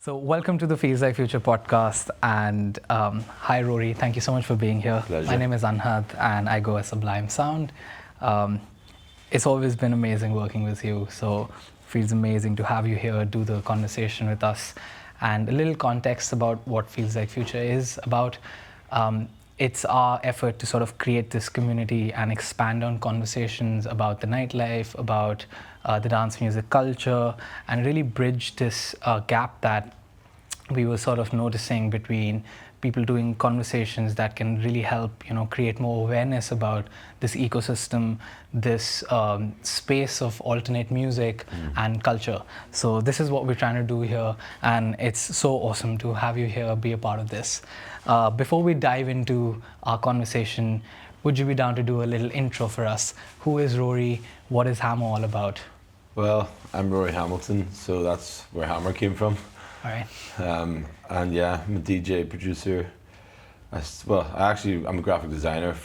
So, welcome to the Feels Like Future podcast. And hi, Rory. Thank you so much for being here. Pleasure. My name is Anhad, and I go as Sublime Sound. It's always been amazing working with you. So, feels amazing to have you here, do the conversation with us, and a little context about what Feels Like Future is about. It's our effort to sort of create this community and expand on conversations about the nightlife, about the dance music culture, and really bridge this gap that we were sort of noticing between people doing conversations that can really help, create more awareness about this ecosystem, this space of alternate music and culture. So this is what we're trying to do here, and it's so awesome to have you here, be a part of this. Before we dive into our conversation, would you be down to do a little intro for us? Who is Rory? What is Hammer all about? Well, I'm Rory Hamilton, so that's where Hammer came from. All right. And yeah, I'm a DJ, producer. I'm a graphic designer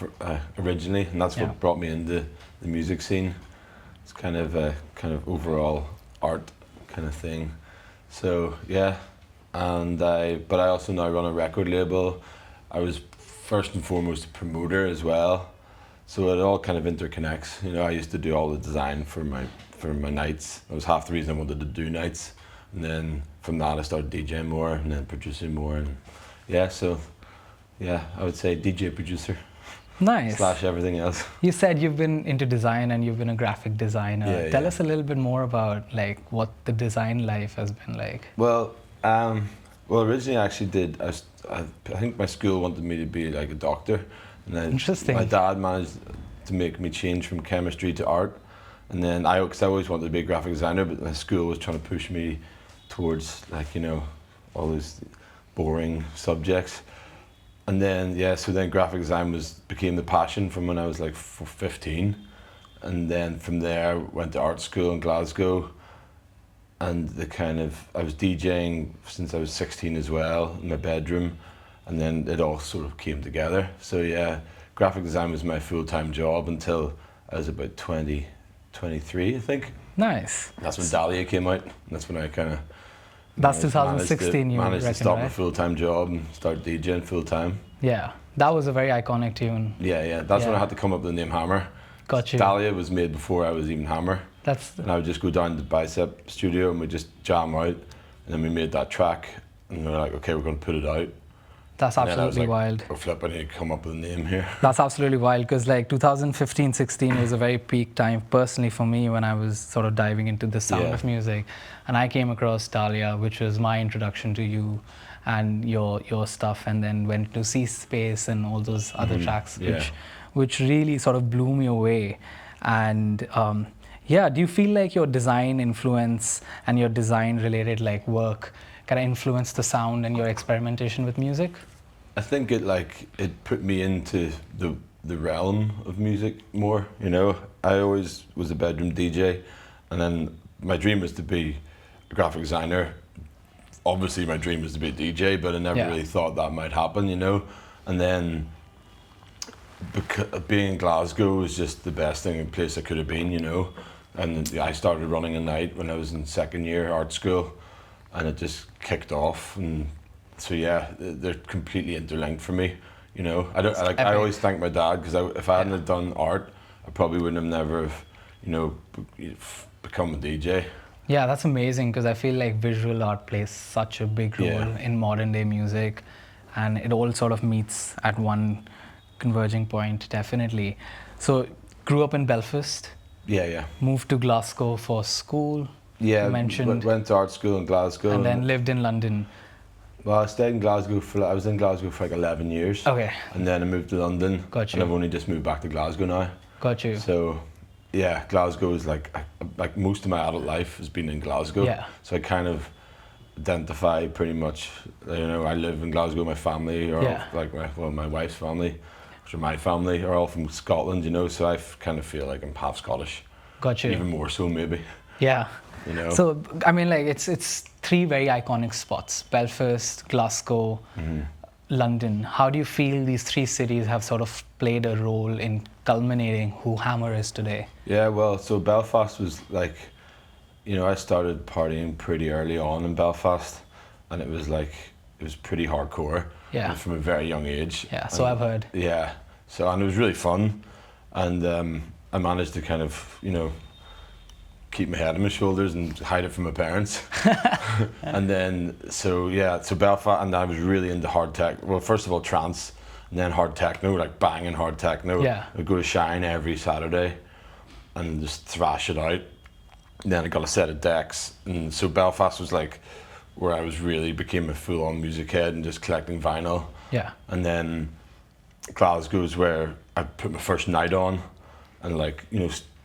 originally, and that's what brought me into the music scene. It's kind of overall art kind of thing. So yeah, but I also now run a record label. I was first and foremost a promoter as well, so it all kind of interconnects. I used to do all the design for my nights. That was half the reason I wanted to do nights, and then from that I started DJing more and then producing more, and I would say DJ producer. Nice. / everything else. You said you've been into design and you've been a graphic designer. Tell us a little bit more about what the design life has been like. Well, originally I actually did. I think my school wanted me to be like a doctor, and then Interesting. My dad managed to make me change from chemistry to art, and then because I always wanted to be a graphic designer, but my school was trying to push me towards all those boring subjects. And then so then graphic design became the passion from when I was 15, and then from there went to art school in Glasgow, and I was DJing since I was 16 as well in my bedroom, and then it all sort of came together. So yeah, graphic design was my full-time job until I was about 23, I think. Nice. That's when Dahlia came out, and that's when I kind of That's 2016, you managed reckon, to stop right? my full-time job and start DJing full-time. Yeah, that was a very iconic tune. Yeah. That's when I had to come up with the name Hammer. Got you. Dahlia was made before I was even Hammer. And I would just go down to the Bicep studio and we'd just jam out. And then we made that track, and we were like, okay, we're going to put it out. That's absolutely wild. Oh, flip, I need to come up with a name here. That's absolutely wild, because 2015-16 was a very peak time personally for me when I was sort of diving into the sound of music, and I came across Dahlia, which was my introduction to you and your stuff, and then went to See Space and all those other tracks, which really sort of blew me away. And do you feel like your design influence and your design related work kind of influence the sound and your experimentation with music? I think it put me into the realm of music more. I always was a bedroom DJ, and then my dream was to be a graphic designer. Obviously my dream was to be a DJ, but I never really thought that might happen, And then being in Glasgow was just the best place I could have been, And I started running a night when I was in second year art school, and it just kicked off, and so they're completely interlinked for me. I always thank my dad, because if I hadn't have done art, I probably wouldn't have never become a DJ. Yeah, that's amazing, because I feel like visual art plays such a big role in modern day music, and it all sort of meets at one converging point, definitely. So, grew up in Belfast. Yeah. Moved to Glasgow for school. Yeah, you mentioned. Went to art school in Glasgow. And then lived in London. Well, I stayed in Glasgow I was in Glasgow for 11 years. Okay. And then I moved to London. Got you. And I've only just moved back to Glasgow now. Got you. So, yeah, Glasgow is like most of my adult life has been in Glasgow. Yeah. So I kind of identify pretty much, I live in Glasgow, my family, my wife's family, or my family are all from Scotland, so I kind of feel like I'm half Scottish. Got you. Even more so, maybe. Yeah. So, it's three very iconic spots: Belfast, Glasgow, London. How do you feel these three cities have sort of played a role in culminating who Hammer is today? Yeah, well, so Belfast was I started partying pretty early on in Belfast, and it was pretty hardcore. Yeah. From a very young age. Yeah, so I've heard. Yeah, so and it was really fun, and I managed to kind of keep my head on my shoulders and hide it from my parents. And then so Belfast, and I was really into hard tech. Well, first of all trance, and then hard techno, like banging hard techno. Yeah. I'd go to Shine every Saturday, and just thrash it out. And then I got a set of decks, and so Belfast was like where I was really became a full-on music head and just collecting vinyl. Yeah. And then Glasgow is where I put my first night on, and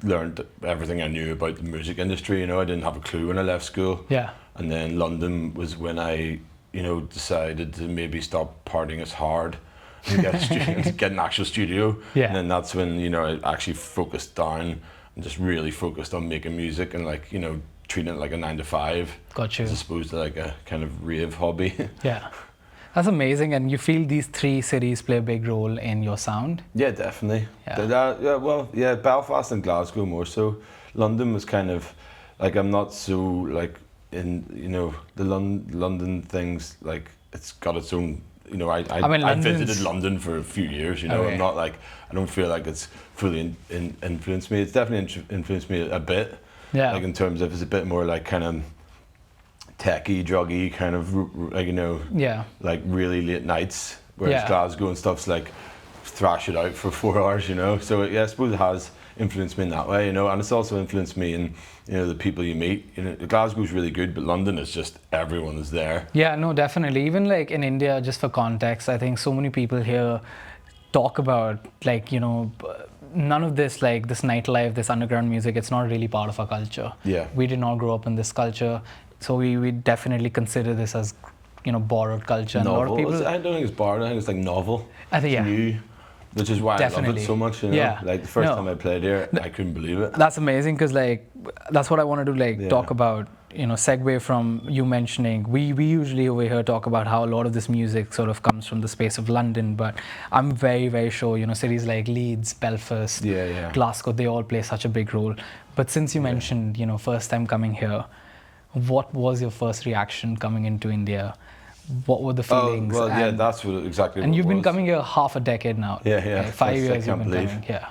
learned everything I knew about the music industry. I didn't have a clue when I left school. Yeah. And then London was when I, decided to maybe stop partying as hard and get an actual studio. Yeah. And then that's when, I actually focused down and just really focused on making music and treating it like a 9 to 5. Got you. As opposed to like a kind of rave hobby. Yeah. That's amazing. And you feel these 3 cities play a big role in your sound? Yeah, definitely. Yeah. Belfast and Glasgow more so. London was kind of like, I'm not so in the London things, it's got its own. I visited London for a few years. Okay. I'm not I don't feel like it's fully influenced me. It's definitely influenced me a bit. Yeah. In terms of it's a bit more kind of techie, druggy kind of Yeah. Really late nights. Whereas Yeah. Glasgow and stuff's thrash it out for 4 hours. So I suppose it has influenced me in that way. And it's also influenced me in the people you meet. Glasgow's really good, but London is just everyone is there. Yeah, no, definitely. Even in India, just for context, I think so many people here talk about none of this this nightlife, this underground music, it's not really part of our culture. Yeah. We did not grow up in this culture, so we definitely consider this as borrowed culture. And Novel. A lot of people, I don't think it's borrowed. I think it's novel. I think it's new, which is why I love it so much. Yeah. The first time I played here, I couldn't believe it. That's amazing because that's what I wanted to talk about. Segue from you mentioning, we usually over here talk about how a lot of this music sort of comes from the space of London, but I'm very, very sure, cities like Leeds, Belfast, Glasgow, they all play such a big role. But since you mentioned, first time coming here, what was your first reaction coming into India? What were the feelings? Oh, well, that's exactly. And you've been coming here half a decade now. Yeah. 5 years you've been coming. Yeah.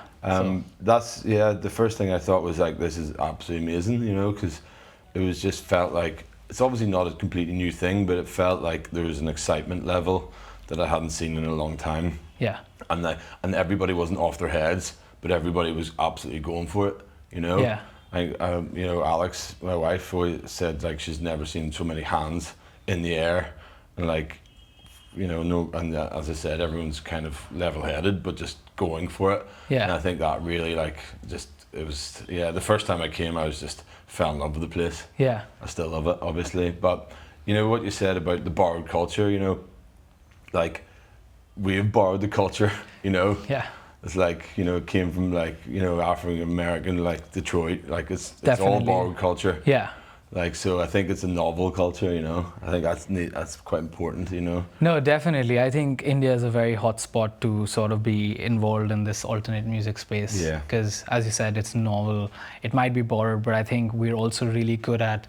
That's the first thing I thought was this is absolutely amazing, because it was just felt like it's obviously not a completely new thing, but it felt like there was an excitement level that I hadn't seen in a long time. Yeah. And everybody wasn't off their heads, but everybody was absolutely going for it. Yeah. Alex, my wife, always said she's never seen so many hands in the air, and as I said, everyone's kind of level-headed, but just going for it. Yeah. And I think that really it was the first time I came, I was just fell in love with the place. Yeah. I still love it, obviously, but what you said about the borrowed culture, we've borrowed the culture, Yeah. It's it came from African American, Detroit, it's all borrowed culture. Yeah. So I think it's a novel culture, I think that's neat, that's quite important, No, definitely. I think India is a very hot spot to sort of be involved in this alternate music space. Yeah. Because, as you said, it's novel. It might be borrowed, but I think we're also really good at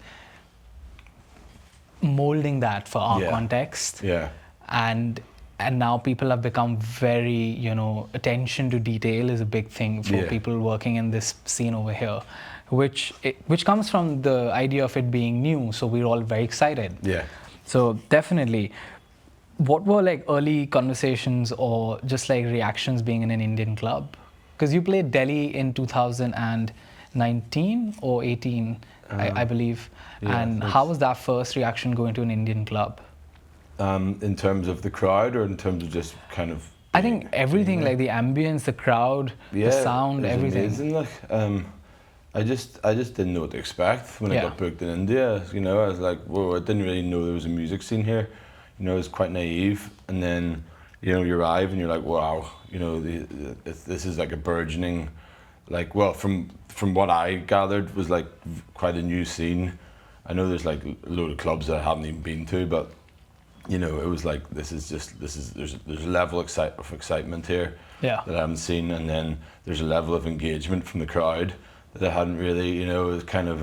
molding that for our context. Yeah. And now people have become very, attention to detail is a big thing for people working in this scene over here. Which comes from the idea of it being new, so we're all very excited. Yeah. So definitely, what were early conversations or just reactions being in an Indian club? Because you played Delhi in 2019 or 18, I believe. Yeah, and how was that first reaction going to an Indian club? In terms of the crowd, or in terms of just kind of? I think everything, the ambience, the crowd, the sound, everything. Amazing, I just didn't know what to expect when I got booked in India. I was like, whoa, I didn't really know there was a music scene here. I was quite naive. And then, you arrive and you're like, wow, this is a burgeoning, from what I gathered was quite a new scene. I know there's a load of clubs that I haven't even been to, but it was there's a level of excitement here that I haven't seen, and then there's a level of engagement from the crowd that I hadn't really, it was kind of,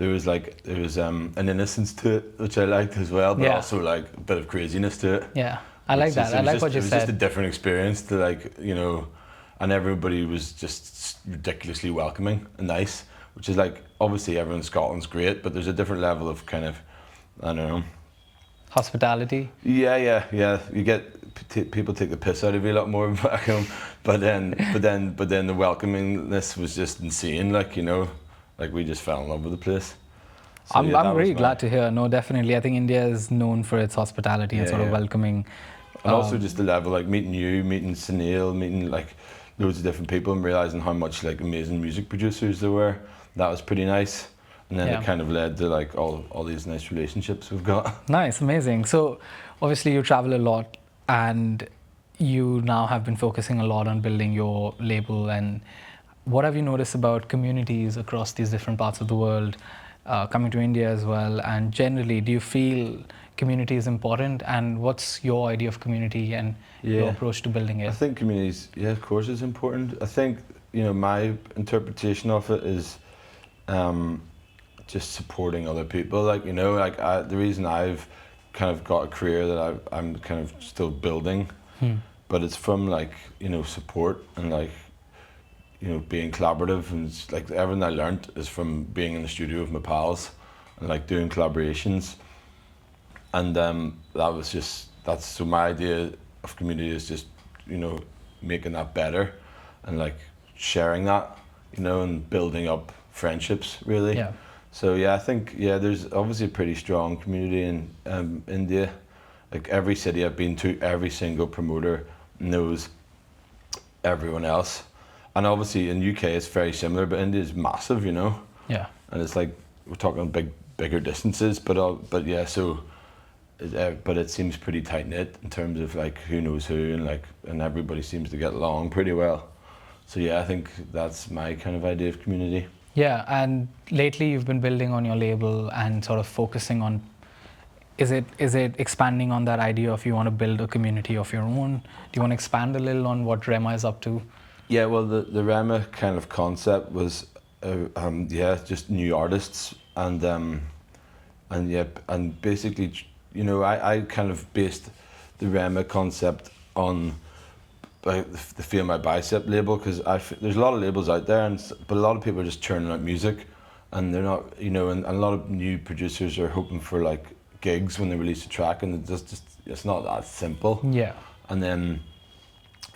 there was an innocence to it, which I liked as well, but Yeah. also like a bit of craziness to it. Yeah, I like that. I like what you It was just a said. different experience to like, you know, and everybody was just ridiculously welcoming and nice, which is like, obviously everyone in Scotland's great, but there's a different level of kind of, I don't know. Hospitality. Yeah. You get people take the piss out of you a lot more back home, but then the welcomingness was just insane. Like, you know, like we just fell in love with the place. So, I'm that was really my- glad to hear. No, definitely. I think India is known for its hospitality and Yeah, sort of yeah. welcoming. And also just the level, like meeting you, meeting Sunil, meeting like loads of different people, and realizing how much like amazing music producers there were. That was pretty nice. And then Yeah. it kind of led to like all these nice relationships we've got. Nice, amazing. So obviously you travel a lot, and you now have been focusing a lot on building your label. And what have you noticed about communities across these different parts of the world, coming to India as well? And generally, do you feel community is important? And what's your idea of community and your Yeah. approach to building I it? think communities, yeah, of course, is important. I think, you know, my interpretation of it is just supporting other people. Like, you know, like the reason I've kind of got a career that I'm kind of still building, but it's from like, you know, support and like, you know, being collaborative, and it's like everything I learnt is from being in the studio with my pals and like doing collaborations. And so my idea of community is just, you know, making that better and like sharing that, you know, and building up friendships really. Yeah. So yeah, I think, yeah, there's obviously a pretty strong community in India. Like every city I've been to, every single promoter knows everyone else. And obviously in UK it's very similar, but India is massive, you know. Yeah. And it's like we're talking bigger distances, but yeah, so but it seems pretty tight knit in terms of like who knows who, and like, and everybody seems to get along pretty well. So yeah, I think that's my kind of idea of community. Yeah, and lately you've been building on your label and sort of focusing on, is it expanding on that idea of you want to build a community of your own? Do you want to expand a little on what Rama is up to? Yeah, well, the Rama kind of concept was, just new artists, and basically, you know, I kind of based the Rama concept on the Feel My Bicep label, because there's a lot of labels out there, but a lot of people are just churning out music, and they're not, you know, and a lot of new producers are hoping for like gigs when they release a track, and it's not that simple. Yeah. And then,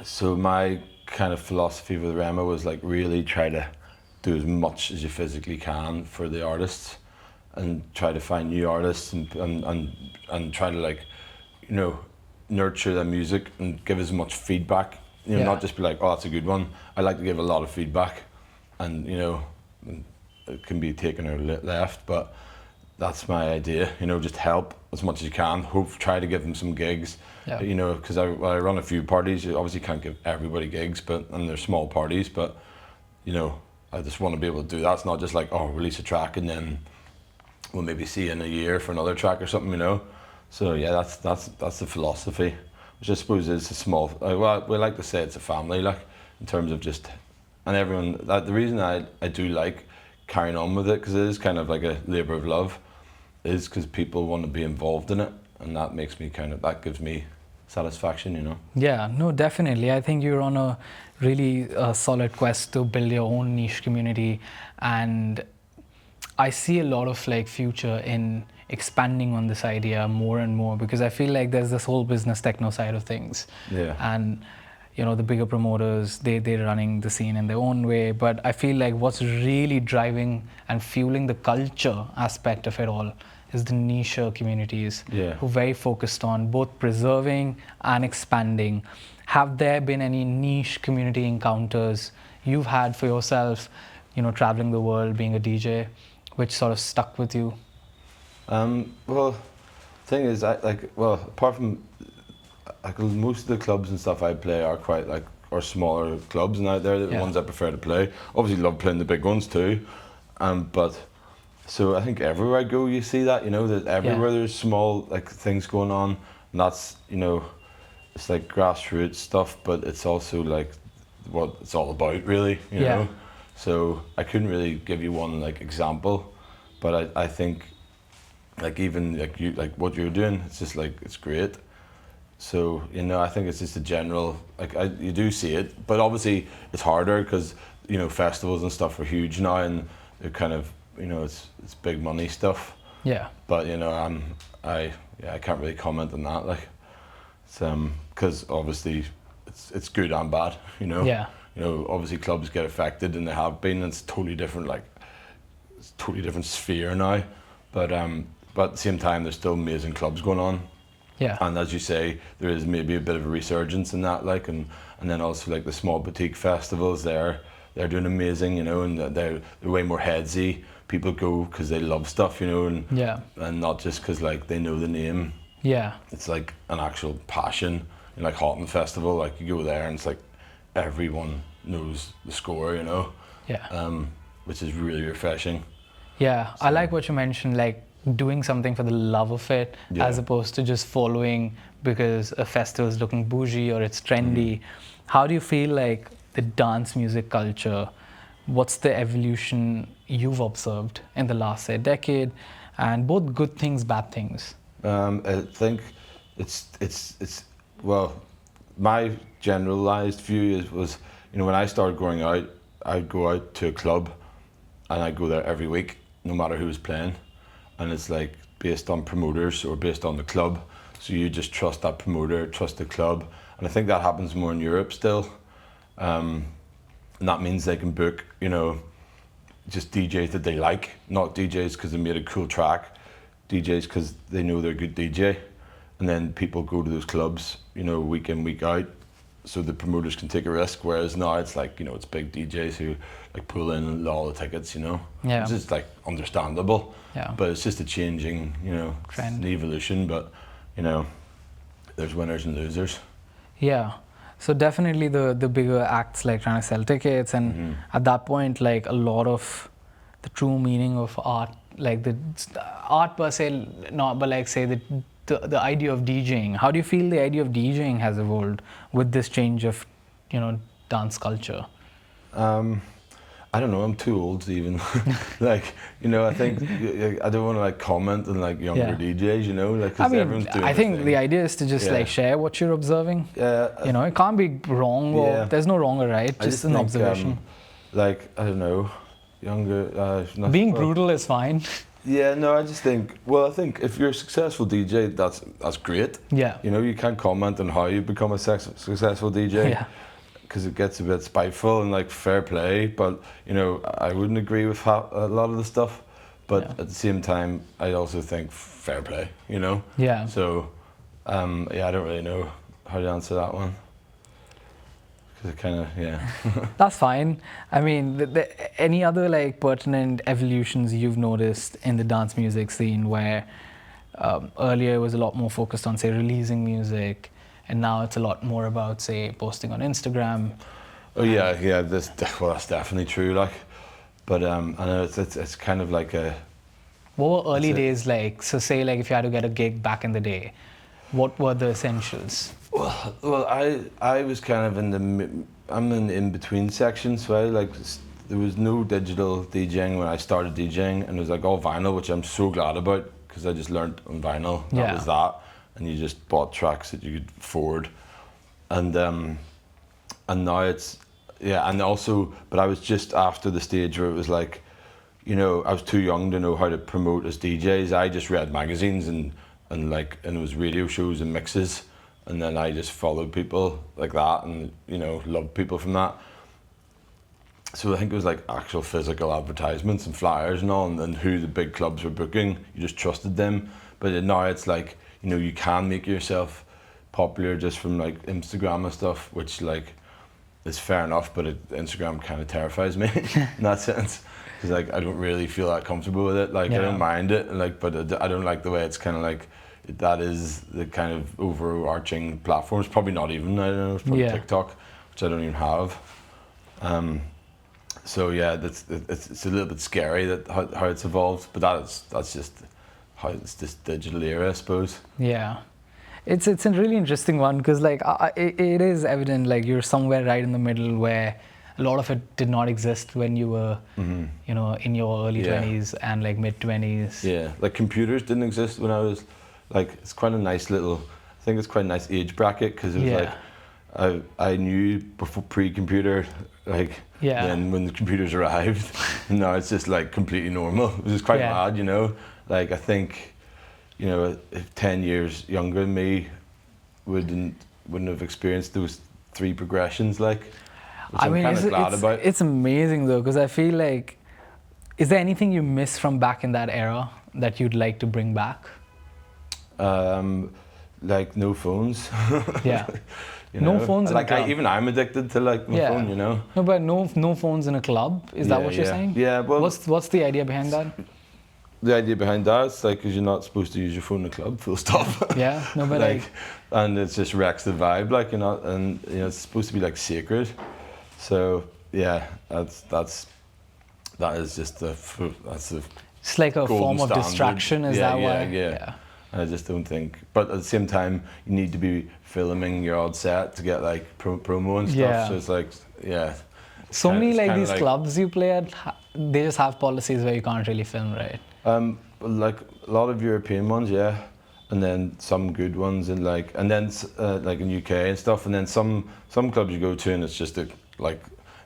so my kind of philosophy with Rama was like really try to do as much as you physically can for the artists, and try to find new artists, and try to, like, you know, nurture their music and give as much feedback, you know, Yeah. not just be like, oh, that's a good one. I like to give a lot of feedback, and, you know, it can be taken or left, but that's my idea, you know, just help as much as you can, try to give them some gigs. Yeah. You know, because I run a few parties. You obviously can't give everybody gigs, and they're small parties, but, you know, I just want to be able to do that. It's not just like, oh, release a track and then we'll maybe see you in a year for another track or something, you know. So yeah, that's the philosophy, which I suppose is a small, well, we like to say it's a family, like, in terms of just, and everyone, the reason I do like carrying on with it, because it is kind of like a labour of love, is because people want to be involved in it, and that makes me that gives me satisfaction, you know. Yeah, no, definitely. I think you're on a really solid quest to build your own niche community, and I see a lot of like future in expanding on this idea more and more, because I feel like there's this whole business techno side of things. Yeah. And you know, the bigger promoters, they're running the scene in their own way, but I feel like what's really driving and fueling the culture aspect of it all is the niche communities, Yeah. who are very focused on both preserving and expanding. Have there been any niche community encounters you've had for yourself, you know, traveling the world, being a DJ, which sort of stuck with you? Well, the thing is, apart from, like, most of the clubs and stuff I play are quite like, are smaller clubs, and out there the Yeah. ones I prefer to play. Obviously, love playing the big ones too, but. So I think everywhere I go, you see that, you know, that everywhere there's small like things going on, and that's, you know, it's like grassroots stuff, but it's also like what it's all about, really, you know. So I couldn't really give you one like example, But I think like even like you like what you're doing, it's just like it's great. So you know, I think it's just a general like you do see it, but obviously it's harder because you know festivals and stuff are huge now, and they're kind of you know it's big money stuff. Yeah. But you know, I can't really comment on that like, it's because obviously it's good and bad. You know. Yeah. You know, obviously clubs get affected, and they have been. And it's totally different like it's a totally different sphere now. But at the same time, there's still amazing clubs going on. Yeah. And as you say, there is maybe a bit of a resurgence in that, like, and then also like the small boutique festivals, they're doing amazing, you know, and they're way more headsy. People go because they love stuff, you know, and not just because like they know the name. Yeah. It's like an actual passion. You know, like Houghton Festival, like you go there and it's like everyone knows the score, you know. Yeah. Which is really refreshing. Yeah, I like what you mentioned, like doing something for the love of it, as opposed to just following because a festival is looking bougie or it's trendy. How do you feel like the dance music culture, what's the evolution you've observed in the last, say, decade, and both good things, bad things? I think it's well, my generalized view was, you know, when I started going out, I'd go out to a club and I'd go there every week, no matter who was playing. And it's like based on promoters or based on the club. So you just trust that promoter, trust the club. And I think that happens more in Europe still. And that means they can book, you know, just DJs that they like, not DJs because they made a cool track, DJs because they know they're a good DJ. And then people go to those clubs, you know, week in, week out, so the promoters can take a risk. Whereas now it's like, you know, it's big DJs who like pull in all the tickets, you know. Yeah. It's just like understandable. Yeah. But it's just a changing, you know, trend, an evolution. But you know, there's winners and losers. Yeah. So definitely the bigger acts like trying to sell tickets, and at that point, like a lot of the true meaning of art, like the art per se, not, but like say the idea of DJing. How do you feel the idea of DJing has evolved with this change of, you know, dance culture? I don't know, I'm too old to even like, you know, I think I don't want to like comment on like younger DJs, you know, like I mean, everyone's doing I think the idea is to just like share what you're observing. You know, it can't be wrong or there's no wrong or right, just an observation. Like, I don't know, younger being brutal is fine. Yeah, no, I just think, well, I think if you're a successful DJ, that's great. Yeah. You know, you can't comment on how you become a successful DJ. Yeah. Because it gets a bit spiteful and like fair play, but you know, I wouldn't agree with a lot of the stuff, but at the same time, I also think fair play, you know? Yeah. So, yeah, I don't really know how to answer that one. Because it kind of, That's fine. I mean, any other like pertinent evolutions you've noticed in the dance music scene where earlier it was a lot more focused on, say, releasing music, and now it's a lot more about, say, posting on Instagram? Oh yeah, that's definitely true. Like, but I know it's kind of like a. What were early days like? So say like if you had to get a gig back in the day, what were the essentials? Well, I was kind of I'm in the in-between section, so I like there was no digital DJing when I started DJing, and it was like all vinyl, which I'm so glad about because I just learned on vinyl. That was that. And you just bought tracks that you could afford, and now it's and also, but I was just after the stage where it was like, you know, I was too young to know how to promote as DJs. I just read magazines and it was radio shows and mixes, and then I just followed people like that, and you know, loved people from that. So I think it was like actual physical advertisements and flyers and all, and who the big clubs were booking. You just trusted them, but now it's like, you know, you can make yourself popular just from like Instagram and stuff, which like is fair enough, but Instagram kind of terrifies me in that sense, because like I don't really feel that comfortable with it. Like I don't mind it, like, but I don't like the way it's kind of like that is the kind of overarching platform. It's probably not even, I don't know, it's probably TikTok, which I don't even have. So yeah, it's a little bit scary that how it's evolved, but that's just how it's this digital era, I suppose. Yeah, it's a really interesting one because like it is evident like you're somewhere right in the middle where a lot of it did not exist when you were, you know, in your early 20s and like mid 20s. Yeah, like computers didn't exist when I was, like, it's quite a nice little, I think it's quite a nice age bracket, because it was like, I knew before pre-computer, like, then when the computers arrived, now it's just like completely normal, which is quite mad, you know. Like, I think, you know, if 10 years younger than me wouldn't have experienced those 3 progressions, like, which I'm kind of glad about. It's amazing though, because I feel like, is there anything you miss from back in that era that you'd like to bring back? Like no phones. Yeah. You know? No phones in a club. Even I'm addicted to like my phone, you know. No, but no phones in a club. Is that what you're saying? Yeah. Well, what's the idea behind that? The idea behind that is like, because you're not supposed to use your phone in a club, full stop. Yeah. No, but like, and it just wrecks the vibe. Like, you're not, and you know, it's supposed to be like sacred. So yeah, that is just that's a. It's like a form of distraction. Is that why? Yeah. I just don't think, but at the same time, you need to be filming your odd set to get like promo and stuff. Yeah. So it's like, So many like these clubs you play at, they just have policies where you can't really film, right? Like a lot of European ones, yeah, and then some good ones in like, and then like in UK and stuff, and then some clubs you go to and it's just like,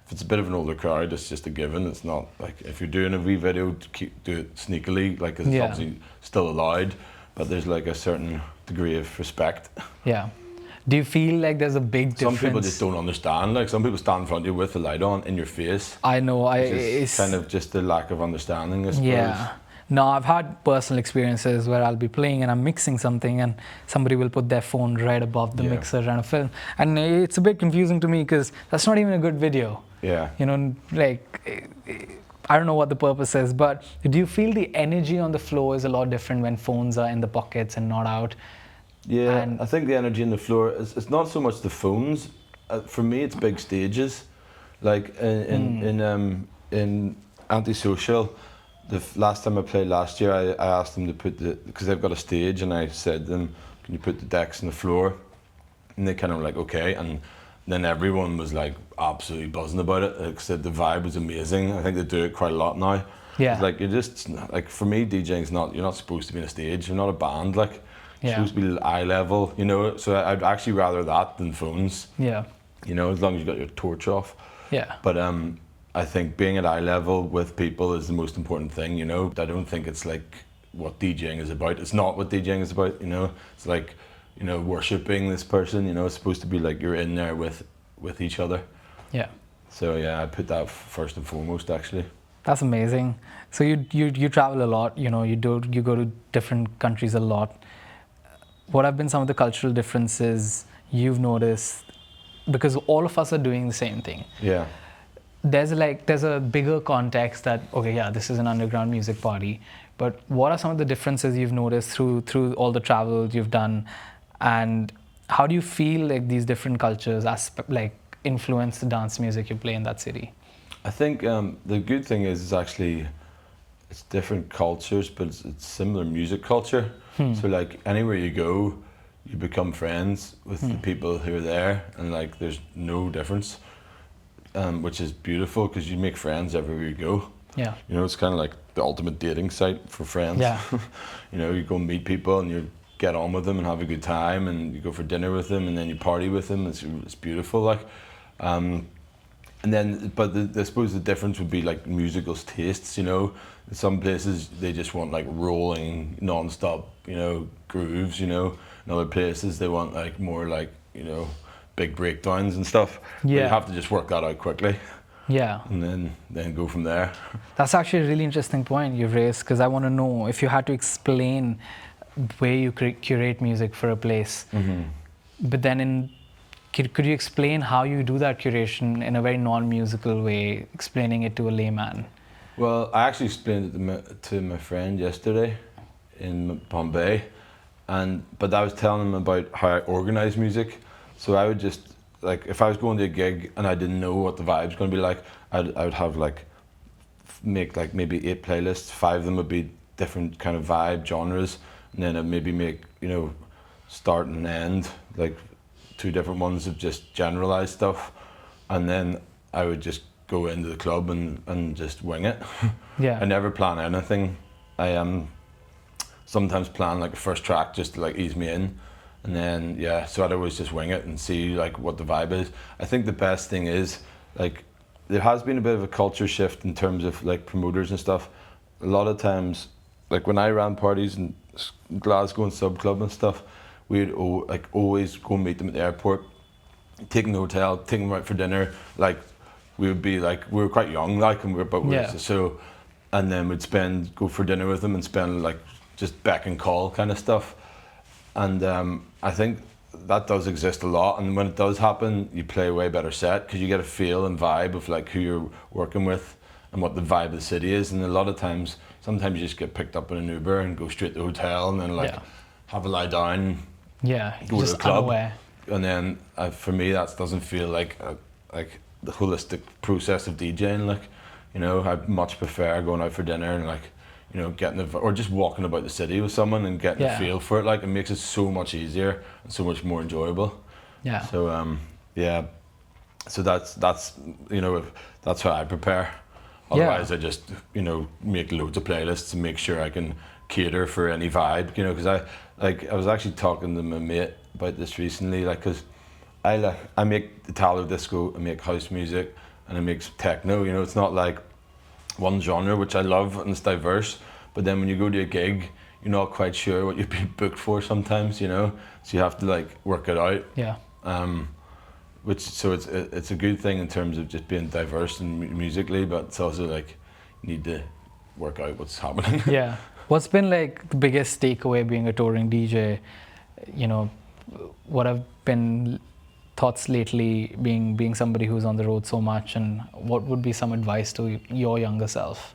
if it's a bit of an older crowd, it's just a given. It's not like, if you're doing a wee video, do it sneakily, like, 'cause it's obviously still allowed. But there's like a certain degree of respect. Yeah. Do you feel like there's a big difference? Some people just don't understand. Like, some people stand in front of you with the light on in your face. I know. It's kind of just the lack of understanding, I suppose. Yeah. No, I've had personal experiences where I'll be playing and I'm mixing something and somebody will put their phone right above the mixer trying to film. And it's a bit confusing to me because that's not even a good video. Yeah. You know, like, I don't know what the purpose is, but do you feel the energy on the floor is a lot different when phones are in the pockets and not out? Yeah, and I think the energy on the floor, it's not so much the phones. For me, it's big stages. Like in Antisocial, the last time I played last year, I asked them to put because they've got a stage, and I said to them, can you put the decks on the floor? And they kind of were like, okay. And then everyone was like absolutely buzzing about it. Like, said the vibe was amazing. I think they do it quite a lot now. Yeah. It's like, you're just like, for me, DJing's not, you're not supposed to be on a stage. You're not a band. Like, you're supposed to be eye level, you know. So I'd actually rather that than phones. Yeah. You know, as long as you got your torch off. Yeah. But I think being at eye level with people is the most important thing. You know, I don't think it's like what DJing is about. It's not what DJing is about. You know, it's like, you know, worshipping this person, you know. It's supposed to be like you're in there with each other. Yeah. So yeah, I put that first and foremost, actually. That's amazing. So you travel a lot, you know, you go to different countries a lot. What have been some of the cultural differences you've noticed? Because all of us are doing the same thing. Yeah. There's a bigger context that, okay, yeah, this is an underground music party, but what are some of the differences you've noticed through all the travel you've done? And how do you feel like these different cultures influence the dance music you play in that city? I think the good thing is actually it's different cultures, but it's similar music culture. So like anywhere you go, you become friends with the people who are there, and like there's no difference, which is beautiful because you make friends everywhere you go. Yeah. You know, it's kind of like the ultimate dating site for friends. Yeah. You know, you go and meet people and you get on with them and have a good time, and you go for dinner with them and then you party with them. It's beautiful, like. And then, but I suppose the difference would be like musical tastes, you know. In some places they just want like rolling, non-stop, you know, grooves, you know. In other places they want like more like, you know, big breakdowns and stuff. Yeah. But you have to just work that out quickly. Yeah. And then go from there. That's actually a really interesting point you've raised, because I want to know if you had to explain where you curate music for a place, but then could you explain how you do that curation in a very non-musical way, explaining it to a layman? Well, I actually explained it to my friend yesterday in Bombay, but I was telling him about how I organise music. So I would just, like, if I was going to a gig and I didn't know what the vibe's going to be like, I would have like, make like maybe 8 playlists, 5 of them would be different kind of vibe genres, and then I'd maybe make, you know, start and end, like 2 different ones of just generalized stuff, and then I would just go into the club and just wing it. Yeah. I never plan anything. I sometimes plan like a first track just to like ease me in, and then yeah, so I'd always just wing it and see like what the vibe is. I think the best thing is like there has been a bit of a culture shift in terms of like promoters and stuff. A lot of times, like when I ran parties in Glasgow and Sub Club and stuff, we'd like always go meet them at the airport, take them to the hotel, take them out for dinner. Like we would be like, we were quite young, like, and so, and then we'd go for dinner with them and spend like just beck and call kind of stuff. And I think that does exist a lot, and when it does happen, you play a way better set because you get a feel and vibe of like who you're working with and what the vibe of the city is. And a lot of times, sometimes you just get picked up in an Uber and go straight to the hotel and then like have a lie down, go to the club, unaware. And then for me that doesn't feel like the holistic process of DJing. Like, you know, I much prefer going out for dinner and like, you know, or just walking about the city with someone and getting a feel for it. Like, it makes it so much easier and so much more enjoyable. Yeah. So so that's you know, that's how I prepare. Otherwise I just, you know, make loads of playlists and make sure I can cater for any vibe, you know, because I was actually talking to my mate about this recently, like, because I make Italo disco, I make house music, and I make techno. You know, it's not like one genre, which I love and it's diverse, but then when you go to a gig, you're not quite sure what you've been booked for sometimes, you know, so you have to like work it out. Yeah. So it's a good thing in terms of just being diverse and musically, but it's also like you need to work out what's happening. Yeah. What's been like the biggest takeaway being a touring DJ? You know, what have been thoughts lately being somebody who's on the road so much, and what would be some advice to your younger self?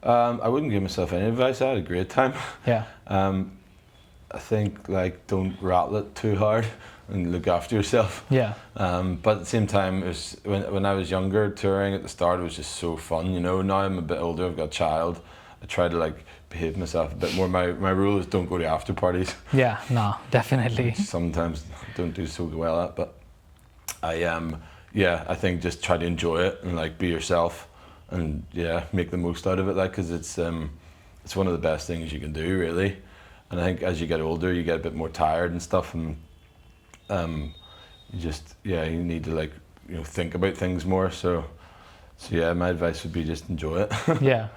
I wouldn't give myself any advice. I had a great time. Yeah. I think like don't rattle it too hard and look after yourself. Yeah. But at the same time, it was when I was younger, touring at the start, it was just so fun, you know. Now I'm a bit older, I've got a child, I try to like behave myself a bit more. My rule is don't go to after parties. Yeah, no, definitely. Sometimes don't do so well at, but I think just try to enjoy it and like be yourself and make the most out of it, like, because it's one of the best things you can do, really. And I think as you get older, you get a bit more tired and stuff, and you just you need to like, you know, think about things more. So yeah, my advice would be just enjoy it. Yeah.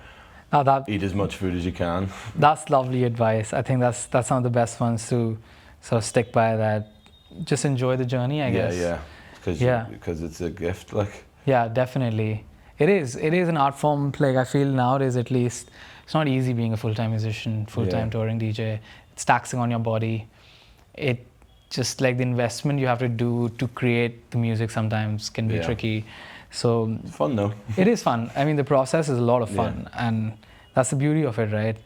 Now eat as much food as you can. That's lovely advice. I think that's some of the best ones to sort of stick by. That just enjoy the journey, I guess. Because it's a gift, like. Yeah, definitely. It is an art form. Like, I feel nowadays, at least, it's not easy being a full-time musician, full-time touring DJ. It's taxing on your body. It just like the investment you have to do to create the music sometimes can be tricky. So it's fun though. It is fun. I mean, the process is a lot of fun, and that's the beauty of it, right?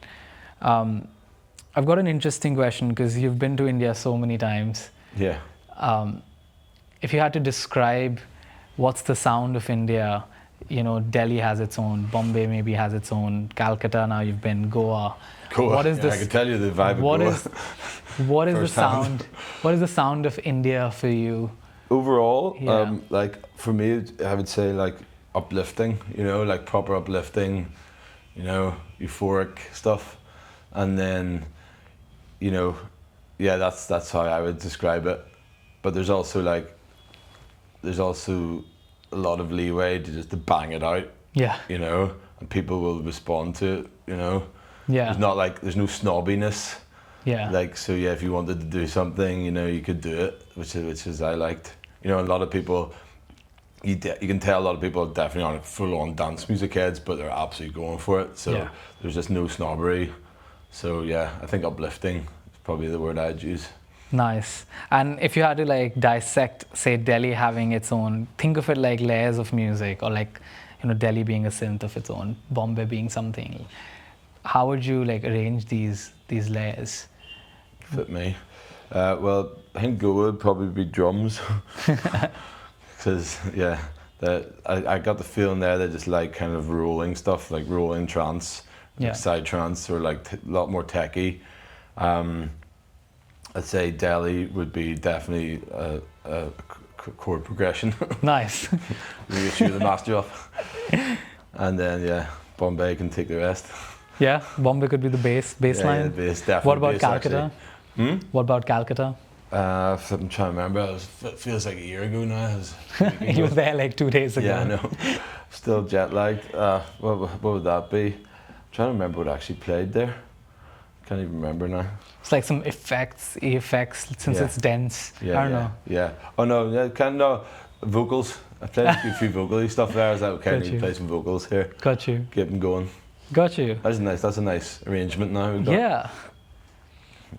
I've got an interesting question because you've been to India so many times. Yeah. If you had to describe what's the sound of India, you know, Delhi has its own, Bombay maybe has its own, Calcutta, now you've been, Goa. What is this? I can tell you the vibe of Goa. What is the sound? What is the sound of India for you? Overall, like for me, I would say like uplifting, you know, like proper uplifting, you know, euphoric stuff. And then, you know, that's how I would describe it. But there's also a lot of leeway to just to bang it out. Yeah. You know, and people will respond to it, you know. Yeah. There's no snobbiness. Yeah. Like, so if you wanted to do something, you know, you could do it, which is I liked. You know, a lot of people, you can tell a lot of people definitely aren't full-on dance music heads, but they're absolutely going for it. So there's just no snobbery. So I think uplifting is probably the word I'd use. Nice. And if you had to like dissect, say, Delhi having its own, think of it like layers of music, or like, you know, Delhi being a synth of its own, Bombay being something. How would you like arrange these layers? Fit me. Well, I think Goa would probably be drums. Because I got the feeling there they just like kind of rolling stuff, like rolling trance, like side trance, or like a lot more techie. I'd say Delhi would be definitely a chord progression. Nice. Make sure the master of. And then yeah, Bombay can take the rest. Yeah, Bombay could be the bass line. Yeah, bass, definitely. What about bass, Calcutta? What about Calcutta? I'm trying to remember. It feels like a year ago now. You were there like 2 days ago. Yeah, I know. Still jet lagged. What would that be? I'm trying to remember what I actually played there. Can't even remember now. It's like some effects, since it's dense. Yeah, I don't know. Yeah. Oh no, no vocals. I played a few vocal stuff there. I was like, okay, I need to play some vocals here. Got you. Keep them going. Got you. That's a nice arrangement now. We've got. Yeah.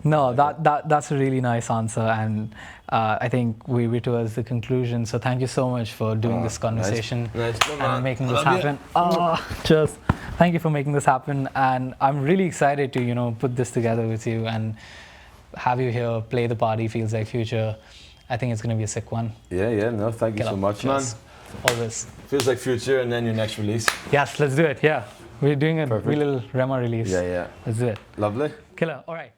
No, that's a really nice answer, and I think we're towards the conclusion. So thank you so much for doing this conversation nice. And making this happen. Cheers. Thank you for making this happen, and I'm really excited to put this together with you and have you here play the party. Feels like future. I think it's going to be a sick one. Yeah. No, thank you so much, Cheers. man. Always. Feels like future, and then your next release. Yes, let's do it. Yeah, we're doing a Perfect. wee little Rama release. Yeah. Let's do it. Lovely. Killer. All right.